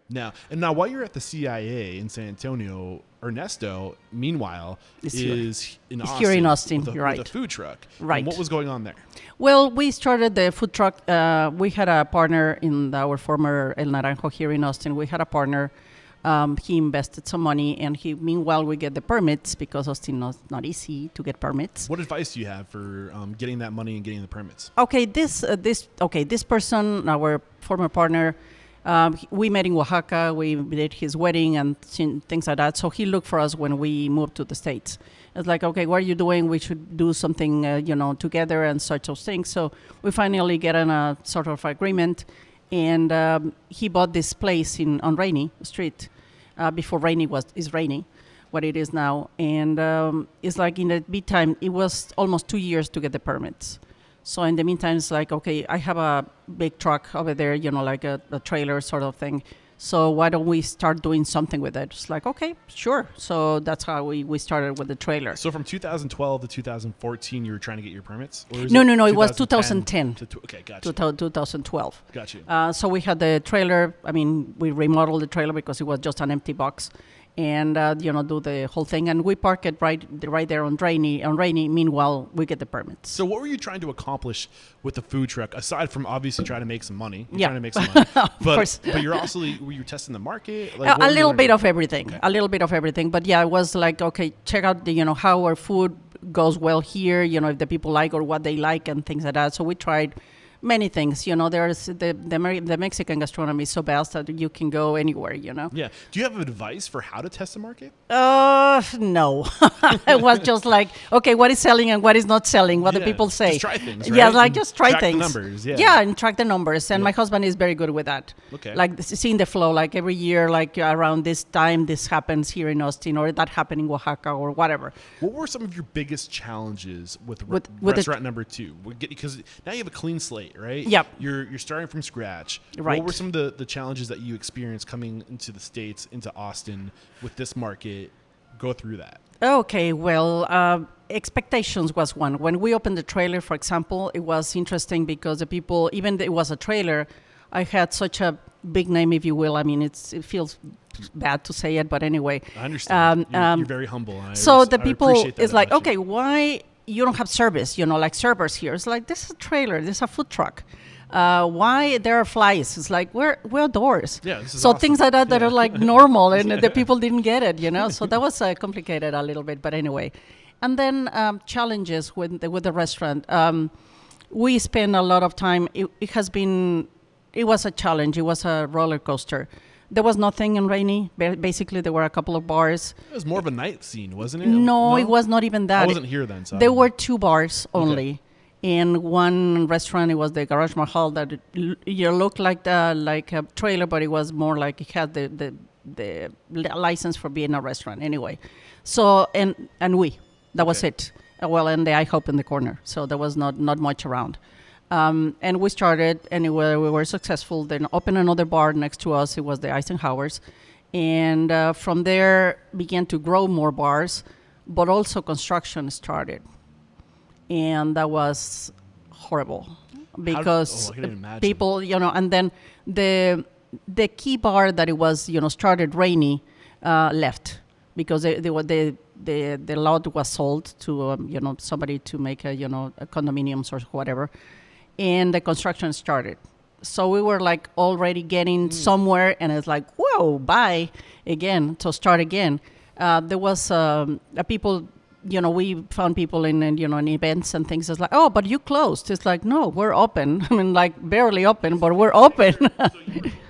Now, while you're at the CIA in San Antonio, Ernesto, meanwhile, is in Austin. Here in Austin, with right? With a food truck. Right. And what was going on there? Well, we started the food truck. We had a partner in our former El Naranjo here in Austin. We had a partner. He invested some money, and meanwhile, we get the permits because Austin is not easy to get permits. What advice do you have for getting that money and getting the permits? Okay, this person, our former partner, we met in Oaxaca. We did his wedding and things like that. So he looked for us when we moved to the States. It's like, okay, what are you doing? We should do something, together and such those things. So we finally get on a sort of agreement, and he bought this place on Rainy Street. Before Rainy is Rainy, what it is now. And it's like in the meantime, it was almost 2 years to get the permits. So in the meantime, it's like, okay, I have a big truck over there, like a trailer sort of thing. So why don't we start doing something with it? It's like, okay, sure. So that's how we started with the trailer. So from 2012 to 2014, you were trying to get your permits? Or No, it was 2010. Okay, gotcha. 2012. Got you. So we had the trailer. I mean, we remodeled the trailer because it was just an empty box. And, do the whole thing. And we park it right there on Rainy. Meanwhile, we get the permits. So what were you trying to accomplish with the food truck, aside from obviously trying to make some money? Yeah. Trying to make some money. Of course. But were you testing the market? Like, a little bit of everything. Okay. A little bit of everything. But yeah, it was like, okay, check out how our food goes well here, if the people like or what they like and things like that. So we tried many things. There's the Mexican gastronomy is so vast that you can go anywhere, Yeah. Do you have advice for how to test the market? No. It was just like, okay, what is selling and what is not selling, what do people say? Just try things, right? Yeah, like just try track things. The numbers, yeah. Yeah, and track the numbers. And my husband is very good with that. Okay. Like seeing the flow, like every year, like around this time, this happens here in Austin, or that happened in Oaxaca, or whatever. What were some of your biggest challenges with restaurant number 2? Because now you have a clean slate, right? Yep. You're starting from scratch. Right. What were some of the challenges that you experienced coming into the States, into Austin, with this market? Go through that. Okay, well, expectations was one. When we opened the trailer, for example, it was interesting because the people, even though it was a trailer, I had such a big name, if you will. I mean, it feels bad to say it, but anyway. I understand. You're very humble. The people is like, okay, why you don't have service, like servers here? It's like, this is a trailer, this is a food truck. Why there are flies? It's like, we're outdoors. Yeah, this is so awesome. Things like that are like normal, and the people didn't get it, So that was complicated a little bit, but anyway. And then challenges with the restaurant. We spend a lot of time. It was a challenge. It was a roller coaster. There was nothing in Rainy. Basically, there were a couple of bars. It was more of a night scene, wasn't it? No, it was not even that. I wasn't here then. So there were 2 bars only. Okay. In one restaurant, it was the Garage Mahal that looked like a trailer, but it was more like it had the license for being a restaurant anyway. So that was it. Well, and the IHOP in the corner. So there was not much around. And we started, and we were successful. Then opened another bar next to us. It was the Eisenhower's. And from there began to grow more bars, but also construction started. And that was horrible because people, and then the key bar that it was, started Rainy, left because the lot was sold to, somebody to make a condominiums or whatever. And the construction started. So we were like already getting somewhere, and it's like, whoa, bye again, to start again. There was people, we found people in events and things. It's like, but you closed. It's like, no, we're open. I mean, like barely open, but we're open. So